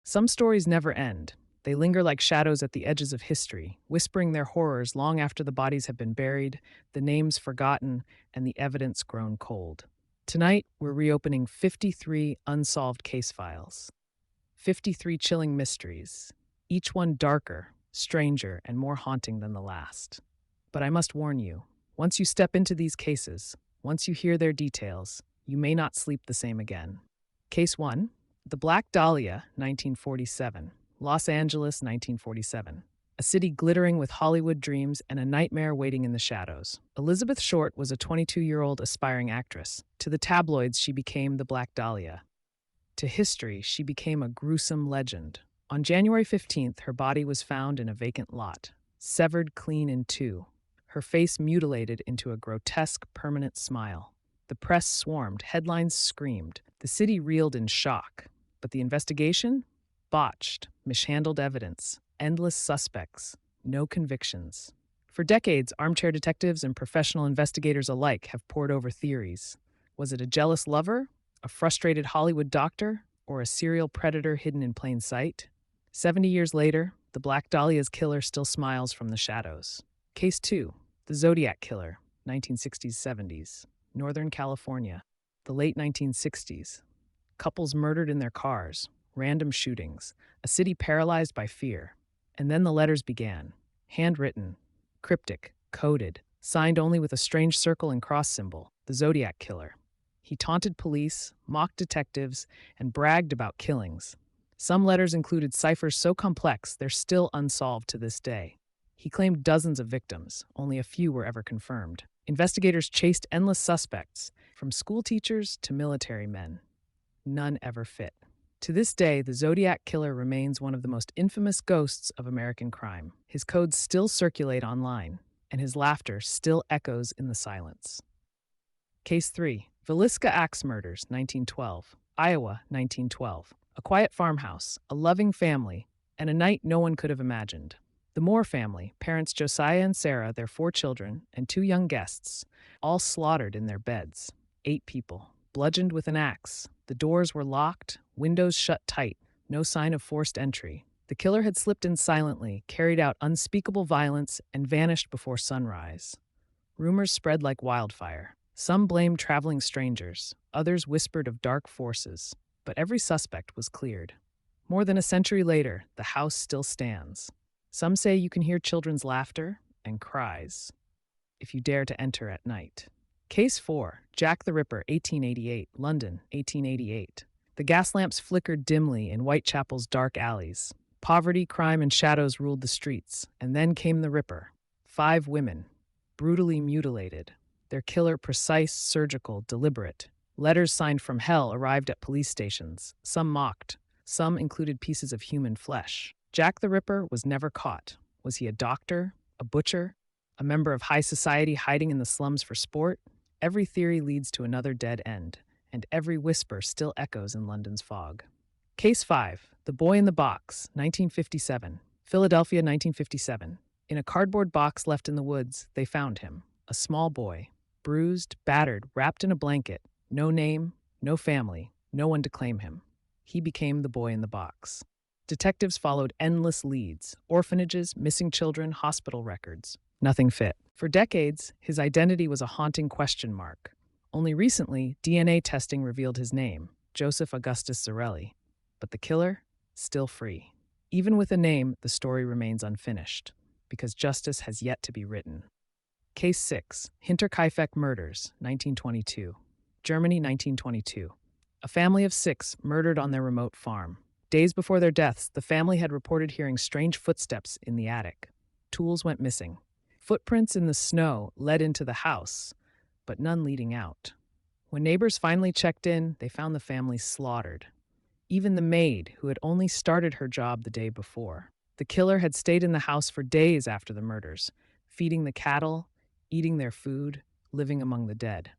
Some stories never end. They linger like shadows at the edges of history, whispering their horrors long after the bodies have been buried, the names forgotten, and the evidence grown cold. Tonight, we're reopening 53 unsolved case files, 53 chilling mysteries, each one darker, stranger, and more haunting than the last. But I must warn you, once you step into these cases, once you hear their details, you may not sleep the same again. Case 1, The Black Dahlia, 1947, Los Angeles, 1947. A city glittering with Hollywood dreams and a nightmare waiting in the shadows. Elizabeth Short was a 22-year-old aspiring actress. To the tabloids, she became the Black Dahlia. To history, she became a gruesome legend. On January 15th, her body was found in a vacant lot, severed clean in two, her face mutilated into a grotesque, permanent smile. The press swarmed, headlines screamed. The city reeled in shock. But the investigation? Botched, mishandled evidence, endless suspects, no convictions. For decades, armchair detectives and professional investigators alike have pored over theories. Was it a jealous lover, a frustrated Hollywood doctor, or a serial predator hidden in plain sight? 70 years later, the Black Dahlia's killer still smiles from the shadows. Case 2, The Zodiac Killer, 1960s-70s, Northern California. The late 1960s. Couples murdered in their cars, random shootings, a city paralyzed by fear. And then the letters began. Handwritten, cryptic, coded, signed only with a strange circle and cross symbol, the Zodiac Killer. He taunted police, mocked detectives, and bragged about killings. Some letters included ciphers so complex they're still unsolved to this day. He claimed dozens of victims, only a few were ever confirmed. Investigators chased endless suspects, from school teachers to military men. None ever fit. To this day, the Zodiac Killer remains one of the most infamous ghosts of American crime. His codes still circulate online, and his laughter still echoes in the silence. Case 3, Villisca Axe Murders, 1912, Iowa, 1912. A quiet farmhouse, a loving family, and a night no one could have imagined. The Moore family, parents Josiah and Sarah, their 4 children, and 2 young guests, all slaughtered in their beds. 8 people, bludgeoned with an axe. The doors were locked, windows shut tight, no sign of forced entry. The killer had slipped in silently, carried out unspeakable violence, and vanished before sunrise. Rumors spread like wildfire. Some blamed traveling strangers, others whispered of dark forces, but every suspect was cleared. More than a century later, the house still stands. Some say you can hear children's laughter and cries if you dare to enter at night. Case 4, Jack the Ripper, 1888, London, 1888. The gas lamps flickered dimly in Whitechapel's dark alleys. Poverty, crime, and shadows ruled the streets, and then came the Ripper. 5 women, brutally mutilated. Their killer precise, surgical, deliberate. Letters signed from hell arrived at police stations. Some mocked. Some included pieces of human flesh. Jack the Ripper was never caught. Was he a doctor? A butcher? A member of high society hiding in the slums for sport? Every theory leads to another dead end, and every whisper still echoes in London's fog. Case 5, The Boy in the Box, 1957, Philadelphia, 1957. In a cardboard box left in the woods, they found him, a small boy, bruised, battered, wrapped in a blanket. No name, no family, no one to claim him. He became the boy in the box. Detectives followed endless leads, orphanages, missing children, hospital records. Nothing fit. For decades, his identity was a haunting question mark. Only recently, DNA testing revealed his name, Joseph Augustus Zarelli. But the killer? Still free. Even with a name, the story remains unfinished, because justice has yet to be written. Case 6, Hinterkaifeck Murders, 1922. Germany, 1922. A family of 6 murdered on their remote farm. Days before their deaths, the family had reported hearing strange footsteps in the attic. Tools went missing. Footprints in the snow led into the house, but none leading out. When neighbors finally checked in, they found the family slaughtered. Even the maid, who had only started her job the day before. The killer had stayed in the house for days after the murders, feeding the cattle, eating their food, living among the dead.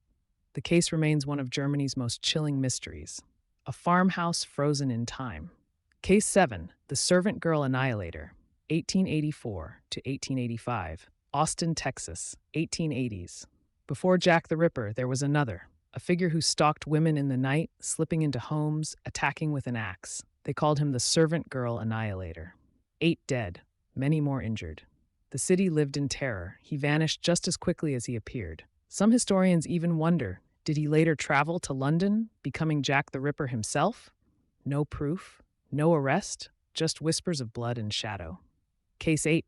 The case remains one of Germany's most chilling mysteries. A farmhouse frozen in time. Case 7, The Servant Girl Annihilator, 1884 to 1885. Austin, Texas, 1880s. Before Jack the Ripper, there was another, a figure who stalked women in the night, slipping into homes, attacking with an axe. They called him the servant girl annihilator. 8 dead, many more injured. The city lived in terror. He vanished just as quickly as he appeared. Some historians even wonder, did he later travel to London, becoming Jack the Ripper himself? No proof, no arrest, just whispers of blood and shadow. Case 8.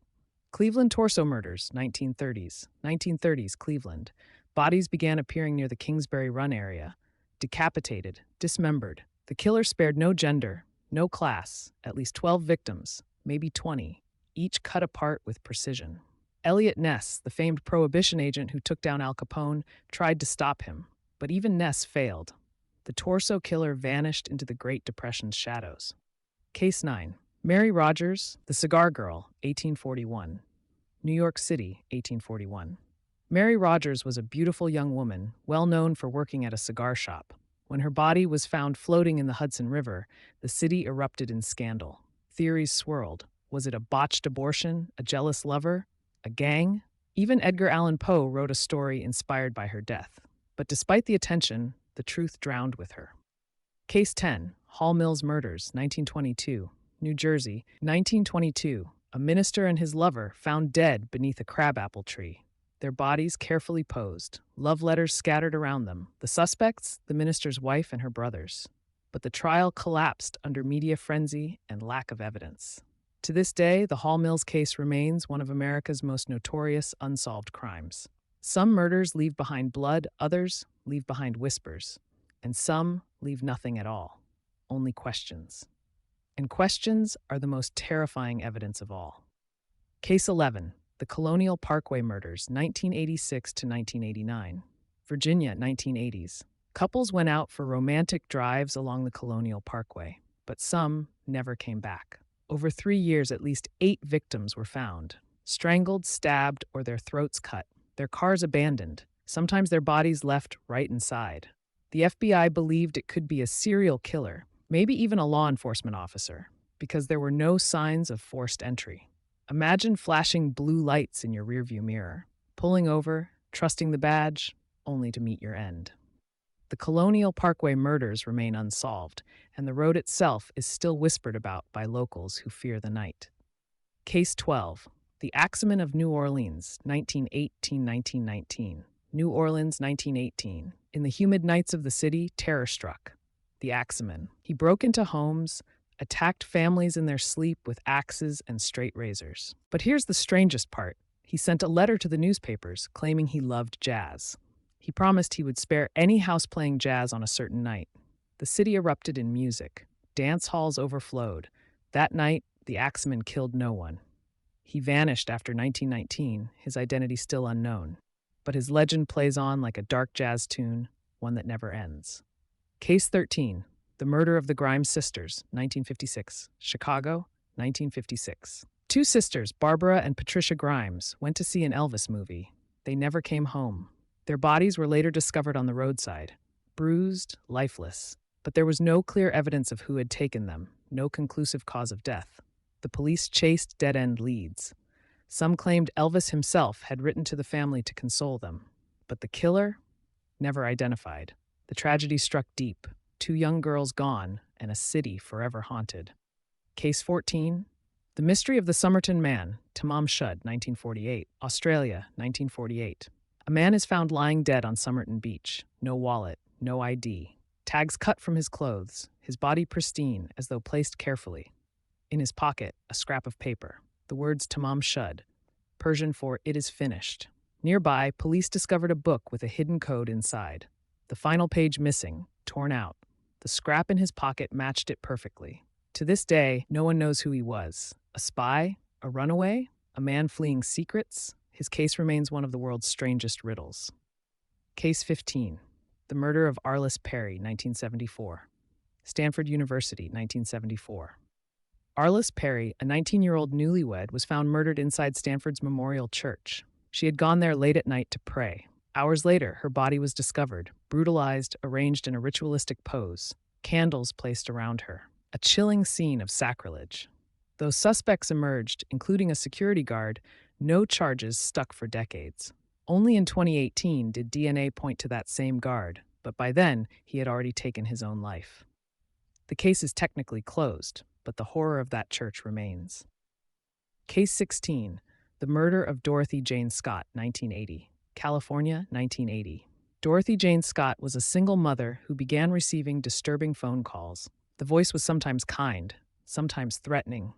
Cleveland torso murders, 1930s. 1930s, Cleveland. Bodies began appearing near the Kingsbury Run area. Decapitated, dismembered. The killer spared no gender, no class, at least 12 victims, maybe 20, each cut apart with precision. Elliot Ness, the famed prohibition agent who took down Al Capone, tried to stop him, but even Ness failed. The torso killer vanished into the Great Depression's shadows. Case 9. Mary Rogers, the Cigar Girl, 1841. New York City, 1841. Mary Rogers was a beautiful young woman, well known for working at a cigar shop. When her body was found floating in the Hudson River, the city erupted in scandal. Theories swirled. Was it a botched abortion, a jealous lover, a gang? Even Edgar Allan Poe wrote a story inspired by her death. But despite the attention, the truth drowned with her. Case 10. Hall Mills Murders, 1922. New Jersey, 1922. A minister and his lover found dead beneath a crabapple tree. Their bodies carefully posed, love letters scattered around them. The suspects, the minister's wife and her brothers. But the trial collapsed under media frenzy and lack of evidence. To this day, the Hall Mills case remains one of America's most notorious unsolved crimes. Some murders leave behind blood, others leave behind whispers, and some leave nothing at all, only questions. And questions are the most terrifying evidence of all. Case 11. The Colonial Parkway Murders, 1986 to 1989. Virginia, 1980s. Couples went out for romantic drives along the Colonial Parkway, but some never came back. Over 3 years, at least 8 victims were found, strangled, stabbed, or their throats cut, their cars abandoned, sometimes their bodies left right inside. The FBI believed it could be a serial killer, maybe even a law enforcement officer, because there were no signs of forced entry. Imagine flashing blue lights in your rearview mirror, pulling over, trusting the badge, only to meet your end. The Colonial Parkway murders remain unsolved, and the road itself is still whispered about by locals who fear the night. Case 12. The Axeman of New Orleans, 1918-1919. New Orleans, 1918. In the humid nights of the city, terror struck. The Axeman. He broke into homes, attacked families in their sleep with axes and straight razors. But here's the strangest part. He sent a letter to the newspapers claiming he loved jazz. He promised he would spare any house playing jazz on a certain night. The city erupted in music. Dance halls overflowed. That night, the Axeman killed no one. He vanished after 1919, his identity still unknown. But his legend plays on like a dark jazz tune, one that never ends. Case 13. The Murder of the Grimes Sisters, 1956. Chicago, 1956. 2 sisters, Barbara and Patricia Grimes, went to see an Elvis movie. They never came home. Their bodies were later discovered on the roadside, bruised, lifeless. But there was no clear evidence of who had taken them, no conclusive cause of death. The police chased dead-end leads. Some claimed Elvis himself had written to the family to console them. But the killer? Never identified. The tragedy struck deep. 2 young girls gone, and a city forever haunted. Case 14. The Mystery of the Somerton Man, Tamam Shud, 1948. Australia, 1948. A man is found lying dead on Somerton Beach. No wallet, no ID. Tags cut from his clothes, his body pristine, as though placed carefully. In his pocket, a scrap of paper. The words Tamam Shud, Persian for "it is finished." Nearby, police discovered a book with a hidden code inside. The final page missing, torn out. The scrap in his pocket matched it perfectly. To this day, no one knows who he was. A spy? A runaway? A man fleeing secrets? His case remains one of the world's strangest riddles. Case 15. The Murder of Arliss Perry, 1974. Stanford University, 1974. Arliss Perry, a 19-year-old newlywed, was found murdered inside Stanford's Memorial Church. She had gone there late at night to pray. Hours later, her body was discovered, brutalized, arranged in a ritualistic pose, candles placed around her. A chilling scene of sacrilege. Though suspects emerged, including a security guard, no charges stuck for decades. Only in 2018 did DNA point to that same guard, but by then, he had already taken his own life. The case is technically closed, but the horror of that church remains. Case 16, the murder of Dorothy Jane Scott, 1980. California, 1980. Dorothy Jane Scott was a single mother who began receiving disturbing phone calls. The voice was sometimes kind, sometimes threatening.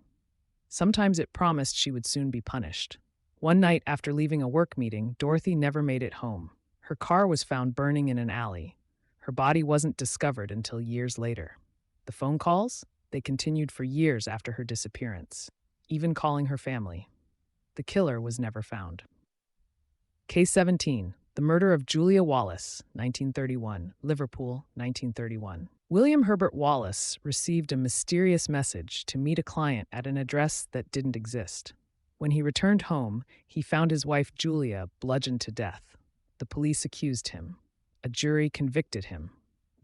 Sometimes it promised she would soon be punished. One night after leaving a work meeting, Dorothy never made it home. Her car was found burning in an alley. Her body wasn't discovered until years later. The phone calls? They continued for years after her disappearance, even calling her family. The killer was never found. Case 17, the murder of Julia Wallace, 1931, Liverpool, 1931. William Herbert Wallace received a mysterious message to meet a client at an address that didn't exist. When he returned home, he found his wife Julia bludgeoned to death. The police accused him. A jury convicted him.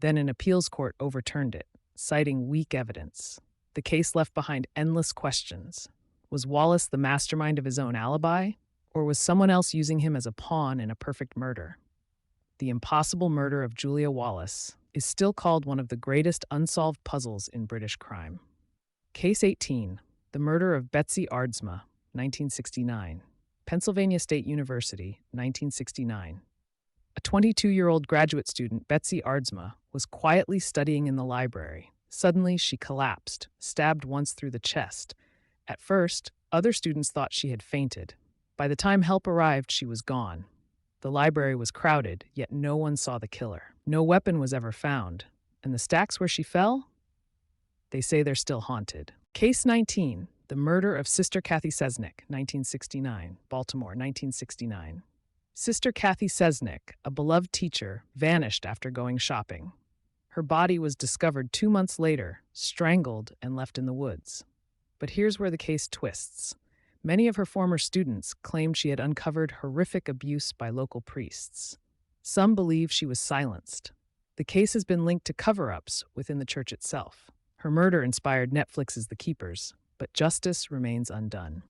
Then an appeals court overturned it, citing weak evidence. The case left behind endless questions. Was Wallace the mastermind of his own alibi? Or was someone else using him as a pawn in a perfect murder? The impossible murder of Julia Wallace is still called one of the greatest unsolved puzzles in British crime. Case 18, the murder of Betsy Aardsma, 1969. Pennsylvania State University, 1969. A 22-year-old graduate student, Betsy Aardsma, was quietly studying in the library. Suddenly, she collapsed, stabbed once through the chest. At first, other students thought she had fainted. By the time help arrived, she was gone. The library was crowded, yet no one saw the killer. No weapon was ever found. And the stacks where she fell? They say they're still haunted. Case 19, the murder of Sister Kathy Sesnick, 1969, Baltimore, 1969. Sister Kathy Sesnick, a beloved teacher, vanished after going shopping. Her body was discovered 2 months later, strangled and left in the woods. But here's where the case twists. Many of her former students claimed she had uncovered horrific abuse by local priests. Some believe she was silenced. The case has been linked to cover-ups within the church itself. Her murder inspired Netflix's The Keepers, but justice remains undone.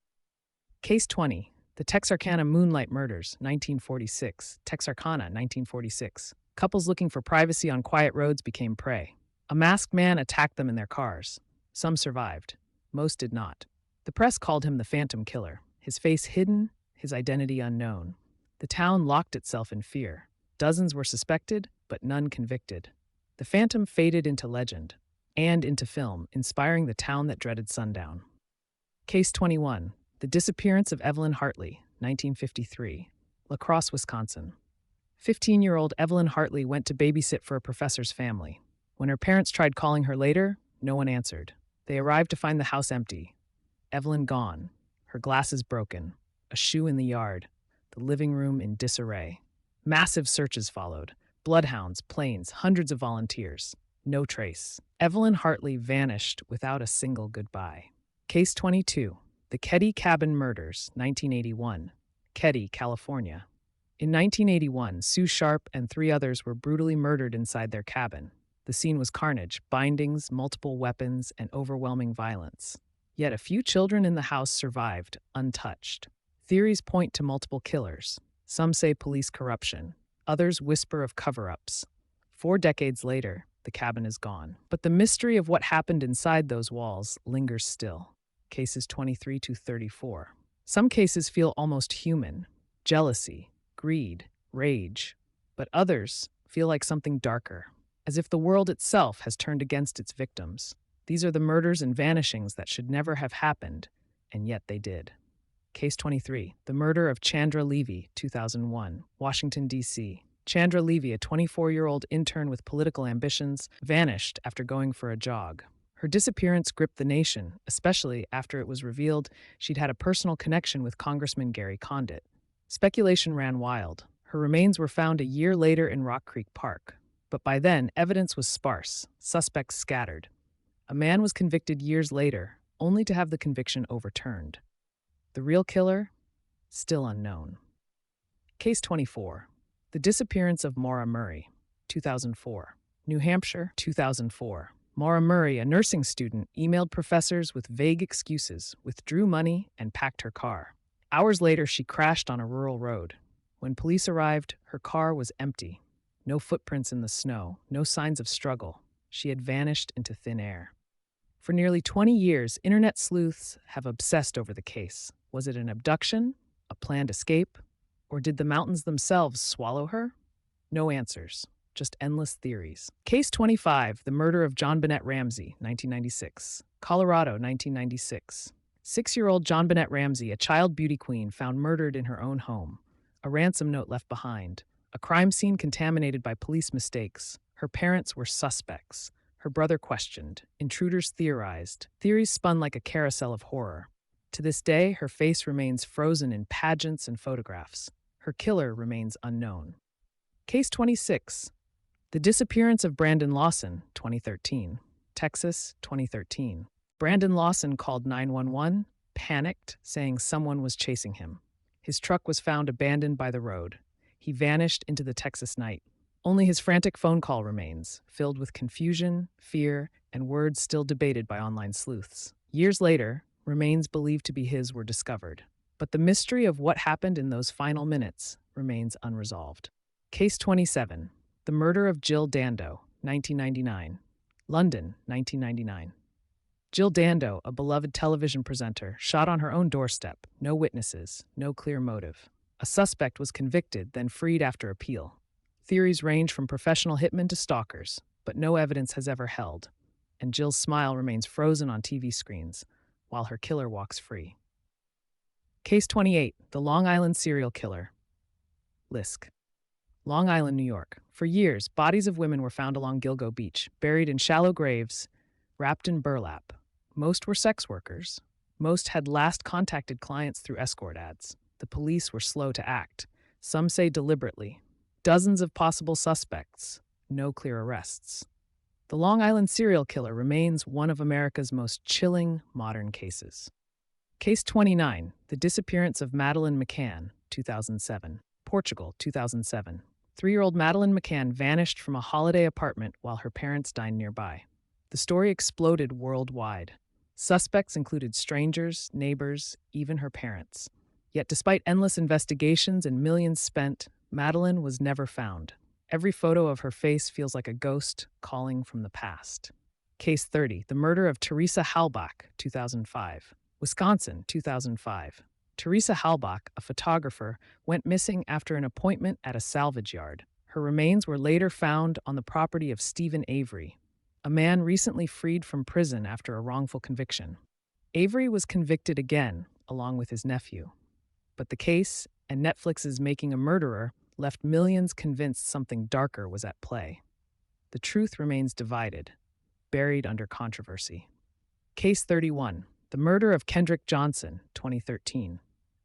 Case 20, the Texarkana Moonlight Murders, 1946. Texarkana, 1946. Couples looking for privacy on quiet roads became prey. A masked man attacked them in their cars. Some survived. Most did not. The press called him the Phantom Killer, his face hidden, his identity unknown. The town locked itself in fear. Dozens were suspected, but none convicted. The Phantom faded into legend and into film, inspiring the town that dreaded sundown. Case 21, the disappearance of Evelyn Hartley, 1953, La Crosse, Wisconsin. 15-year-old Evelyn Hartley went to babysit for a professor's family. When her parents tried calling her later, no one answered. They arrived to find the house empty. Evelyn gone, her glasses broken, a shoe in the yard, the living room in disarray. Massive searches followed. Bloodhounds, planes, hundreds of volunteers. No trace. Evelyn Hartley vanished without a single goodbye. Case 22, the Keddy Cabin Murders, 1981. Keddy, California. In 1981, Sue Sharp and 3 others were brutally murdered inside their cabin. The scene was carnage, bindings, multiple weapons, and overwhelming violence. Yet a few children in the house survived, untouched. Theories point to multiple killers. Some say police corruption. Others whisper of cover-ups. 4 decades later, the cabin is gone. But the mystery of what happened inside those walls lingers still. Cases 23 to 34. Some cases feel almost human. Jealousy, greed, rage. But others feel like something darker, as if the world itself has turned against its victims. These are the murders and vanishings that should never have happened, and yet they did. Case 23, the murder of Chandra Levy, 2001, Washington, D.C. Chandra Levy, a 24-year-old intern with political ambitions, vanished after going for a jog. Her disappearance gripped the nation, especially after it was revealed she'd had a personal connection with Congressman Gary Condit. Speculation ran wild. Her remains were found a year later in Rock Creek Park. But by then, evidence was sparse, suspects scattered. A man was convicted years later, only to have the conviction overturned. The real killer? Still unknown. Case 24. The disappearance of Maura Murray, 2004. New Hampshire, 2004. Maura Murray, a nursing student, emailed professors with vague excuses, withdrew money, and packed her car. Hours later, she crashed on a rural road. When police arrived, her car was empty. No footprints in the snow, no signs of struggle. she had vanished into thin air. For nearly 20 years, internet sleuths have obsessed over the case. Was it an abduction, a planned escape, or did the mountains themselves swallow her? No answers, just endless theories. Case 25, the murder of John Bennett Ramsey, 1996. Colorado, 1996. 6-year-old John Bennett Ramsey, a child beauty queen, found murdered in her own home. A ransom note left behind. A crime scene contaminated by police mistakes. Her parents were suspects. Her brother questioned. Intruders theorized. Theories spun like a carousel of horror. To this day, her face remains frozen in pageants and photographs. Her killer remains unknown. Case 26. The disappearance of Brandon Lawson, 2013. Texas, 2013. Brandon Lawson called 911, panicked, saying someone was chasing him. His truck was found abandoned by the road. He vanished into the Texas night. Only his frantic phone call remains, filled with confusion, fear, and words still debated by online sleuths. Years later, remains believed to be his were discovered. But the mystery of what happened in those final minutes remains unresolved. Case 27. The murder of Jill Dando, 1999. London, 1999. Jill Dando, a beloved television presenter, shot on her own doorstep. No witnesses, no clear motive. A suspect was convicted, then freed after appeal. Theories range from professional hitmen to stalkers, but no evidence has ever held. And Jill's smile remains frozen on TV screens, while her killer walks free. Case 28. The Long Island serial killer. Lisk. Long Island, New York. For years, bodies of women were found along Gilgo Beach, buried in shallow graves, wrapped in burlap. Most were sex workers. Most had last contacted clients through escort ads. The police were slow to act. Some say deliberately. Dozens of possible suspects. No clear arrests. The Long Island serial killer remains one of America's most chilling modern cases. Case 29. The disappearance of Madeleine McCann, 2007. Portugal, 2007. 3-year-old Madeleine McCann vanished from a holiday apartment while her parents dined nearby. The story exploded worldwide. Suspects included strangers, neighbors, even her parents. Yet despite endless investigations and millions spent, Madeleine was never found. Every photo of her face feels like a ghost calling from the past. Case 30. The murder of Teresa Halbach, 2005. Wisconsin, 2005. Teresa Halbach, a photographer, went missing after an appointment at a salvage yard. Her remains were later found on the property of Stephen Avery, a man recently freed from prison after a wrongful conviction. Avery was convicted again, along with his nephew. But the case, and Netflix's Making a Murderer, left millions convinced something darker was at play. The truth remains divided, buried under controversy. Case 31. The murder of Kendrick Johnson, 2013.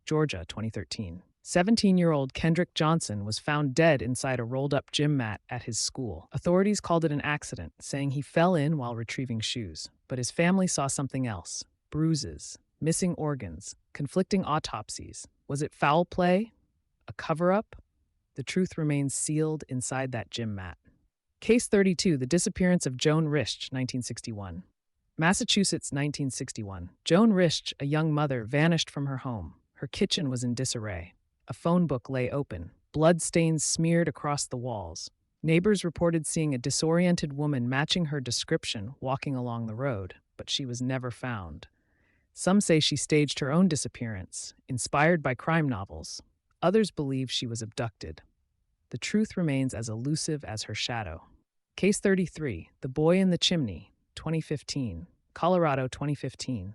Georgia, 2013. 17-year-old Kendrick Johnson was found dead inside a rolled-up gym mat at his school. Authorities called it an accident, saying he fell in while retrieving shoes. But his family saw something else. Bruises, missing organs, conflicting autopsies. Was it foul play? A cover-up? The truth remains sealed inside that gym mat. Case 32. The disappearance of Joan Risch, 1961. Massachusetts, 1961. Joan Risch, a young mother, vanished from her home. Her kitchen was in disarray. A phone book lay open, blood stains smeared across the walls. Neighbors reported seeing a disoriented woman matching her description walking along the road, but she was never found. Some say she staged her own disappearance, inspired by crime novels. Others believe she was abducted. The truth remains as elusive as her shadow. Case 33. The Boy in the Chimney, 2015. Colorado, 2015.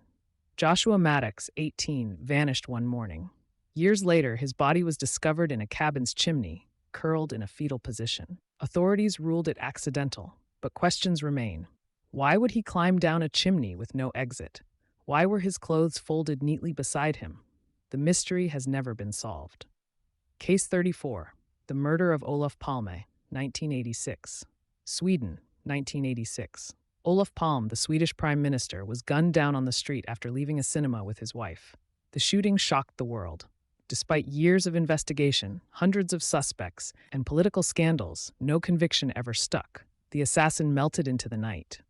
Joshua Maddox, 18, vanished one morning. Years later, his body was discovered in a cabin's chimney, curled in a fetal position. Authorities ruled it accidental, but questions remain. Why would he climb down a chimney with no exit? Why were his clothes folded neatly beside him? The mystery has never been solved. Case 34. The murder of Olof Palme, 1986. Sweden, 1986. Olof Palme, the Swedish prime minister, was gunned down on the street after leaving a cinema with his wife. The shooting shocked the world. Despite years of investigation, hundreds of suspects, and political scandals, no conviction ever stuck. The assassin melted into the night.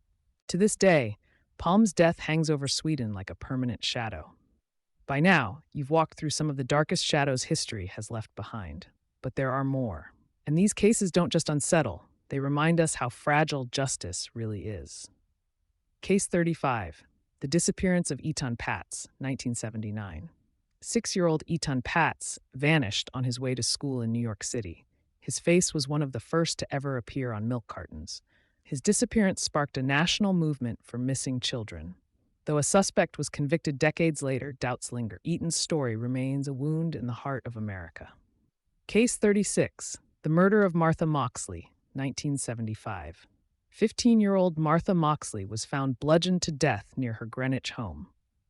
To this day, Palme's death hangs over Sweden like a permanent shadow. By now, you've walked through some of the darkest shadows history has left behind. But there are more. And these cases don't just unsettle, They remind us how fragile justice really is. Case 35. The disappearance of Eton Patz, 1979. 6-year-old Eton Patz vanished on his way to school in New York City. His face was one of the first to ever appear on milk cartons. His disappearance sparked a national movement for missing children. Though a suspect was convicted decades later, doubts linger. Eton's story remains a wound in the heart of America. Case 36. The murder of Martha Moxley, 1975. 15-year-old Martha Moxley was found bludgeoned to death near her Greenwich home.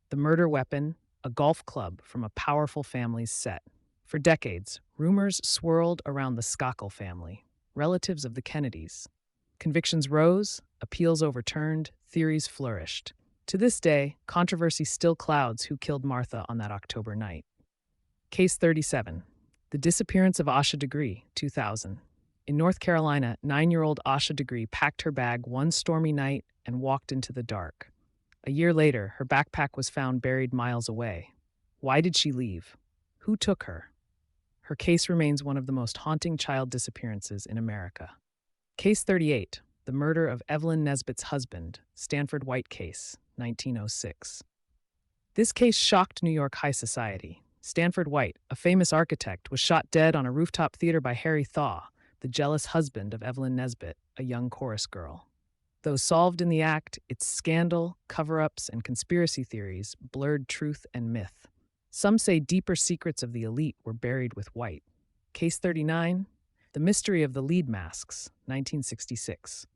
The murder weapon, a golf club from a powerful family's set. For decades, rumors swirled around the Skokel family, relatives of the Kennedys. Convictions rose, appeals overturned, theories flourished. To this day, controversy still clouds who killed Martha on that October night. Case 37. The disappearance of Asha Degree, 2000. In North Carolina, 9-year-old Asha Degree packed her bag one stormy night and walked into the dark. A year later, her backpack was found buried miles away. Why did she leave? Who took her? Her case remains one of the most haunting child disappearances in America. Case 38. The murder of Evelyn Nesbitt's husband, Stanford White case, 1906. This case shocked New York high society. Stanford White, a famous architect, was shot dead on a rooftop theater by Harry Thaw, the jealous husband of Evelyn Nesbitt, a young chorus girl. Though solved in the act, its scandal, cover-ups, and conspiracy theories blurred truth and myth. Some say deeper secrets of the elite were buried with White. Case 39. The mystery of the lead masks, 1966.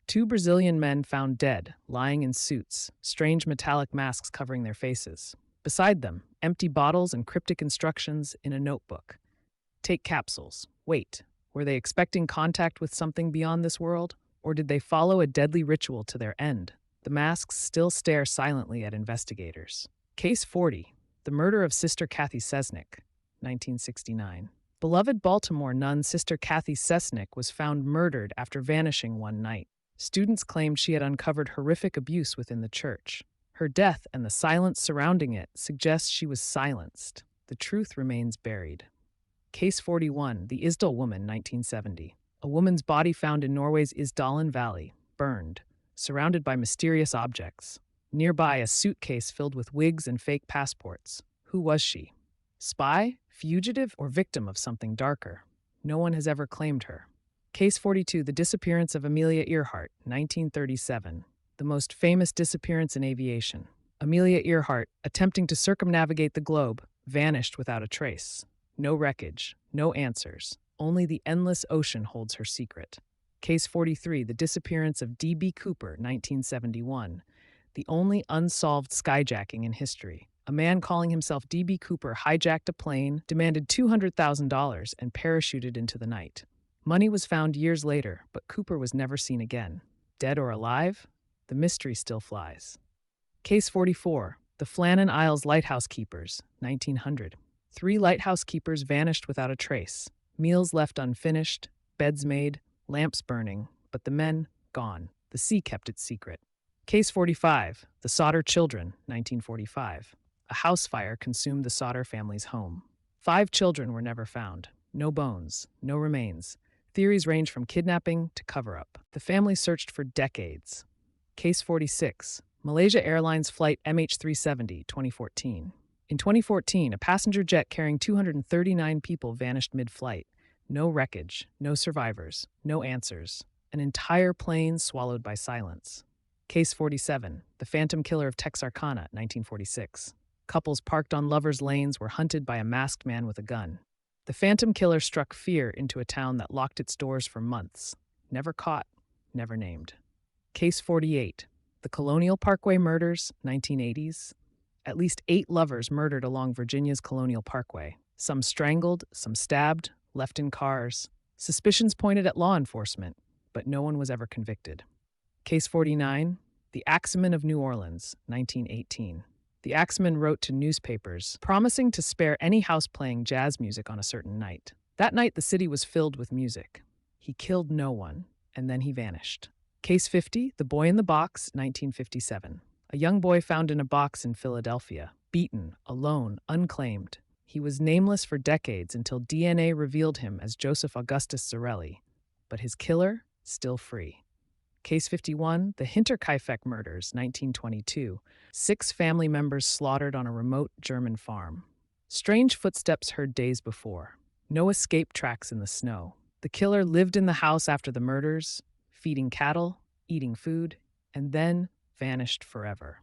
2 Brazilian men found dead, lying in suits, strange metallic masks covering their faces. Beside them, empty bottles and cryptic instructions in a notebook. Take capsules. Wait, were they expecting contact with something beyond this world? Or did they follow a deadly ritual to their end? The masks still stare silently at investigators. Case 40. The murder of Sister Kathy Sesnick, 1969. Beloved Baltimore nun Sister Kathy Sesnick was found murdered after vanishing one night. Students claimed she had uncovered horrific abuse within the church. Her death and the silence surrounding it suggest she was silenced. The truth remains buried. Case 41. The Isdal woman, 1970. A woman's body found in Norway's Isdalen Valley, burned, surrounded by mysterious objects. Nearby, a suitcase filled with wigs and fake passports. Who was she? Spy, fugitive, or victim of something darker? No one has ever claimed her. Case 42. The disappearance of Amelia Earhart, 1937. The most famous disappearance in aviation. Amelia Earhart, attempting to circumnavigate the globe, vanished without a trace. No wreckage, no answers. Only the endless ocean holds her secret. Case 43. The disappearance of D.B. Cooper, 1971. The only unsolved skyjacking in history. A man calling himself D.B. Cooper hijacked a plane, demanded $200,000, and parachuted into the night. Money was found years later, but Cooper was never seen again. Dead or alive? The mystery still flies. Case 44. The Flannan Isles Lighthouse Keepers, 1900. 3 lighthouse keepers vanished without a trace. Meals left unfinished, beds made, lamps burning, but the men, gone. The sea kept its secret. Case 45. The Sauter Children, 1945. A house fire consumed the Sauter family's home. 5 children were never found. No bones, no remains. Theories range from kidnapping to cover-up. The family searched for decades. Case 46. Malaysia Airlines Flight MH370, 2014. In 2014, a passenger jet carrying 239 people vanished mid-flight. No wreckage, no survivors, no answers. An entire plane swallowed by silence. Case 47. The Phantom Killer of Texarkana, 1946. Couples parked on lovers' lanes were hunted by a masked man with a gun. The Phantom Killer struck fear into a town that locked its doors for months. Never caught, never named. Case 48. The Colonial Parkway Murders, 1980s. At least 8 lovers murdered along Virginia's Colonial Parkway. Some strangled, some stabbed, left in cars. Suspicions pointed at law enforcement, but no one was ever convicted. Case 49. The Axemen of New Orleans, 1918. The Axemen wrote to newspapers, promising to spare any house playing jazz music on a certain night. That night, the city was filled with music. He killed no one, and then he vanished. Case 50. The Boy in the Box, 1957. A young boy found in a box in Philadelphia, beaten, alone, unclaimed. He was nameless for decades until DNA revealed him as Joseph Augustus Zarelli. But his killer? still free. Case 51, the Hinterkaifeck murders, 1922. 6 family members slaughtered on a remote German farm. Strange footsteps heard days before. No escape tracks in the snow. The killer lived in the house after the murders, feeding cattle, eating food, and then vanished forever.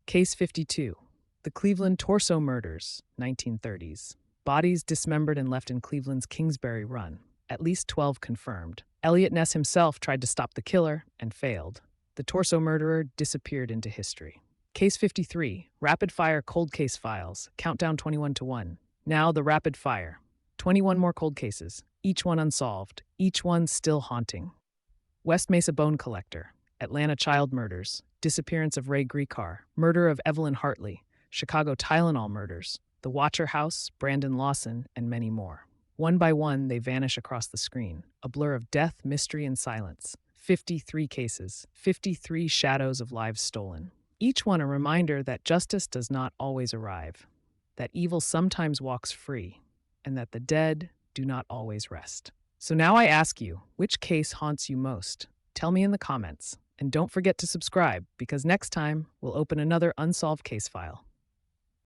Case 52, the Cleveland Torso Murders, 1930s. Bodies dismembered and left in Cleveland's Kingsbury Run. At least 12 confirmed. Elliot Ness himself tried to stop the killer and failed. The torso murderer disappeared into history. Case 53, Rapid Fire Cold Case Files, countdown 21 to 1. Now the rapid fire. 21 more cold cases, each one unsolved, each one still haunting. West Mesa Bone Collector, Atlanta Child Murders, disappearance of Ray Griecar, murder of Evelyn Hartley, Chicago Tylenol murders, The Watcher House, Brandon Lawson, and many more. One by one, they vanish across the screen, a blur of death, mystery, and silence. 53 cases, 53 shadows of lives stolen. Each one a reminder that justice does not always arrive, that evil sometimes walks free, and that the dead do not always rest. So now I ask you, which case haunts you most? Tell me in the comments, and don't forget to subscribe, because next time we'll open another unsolved case file.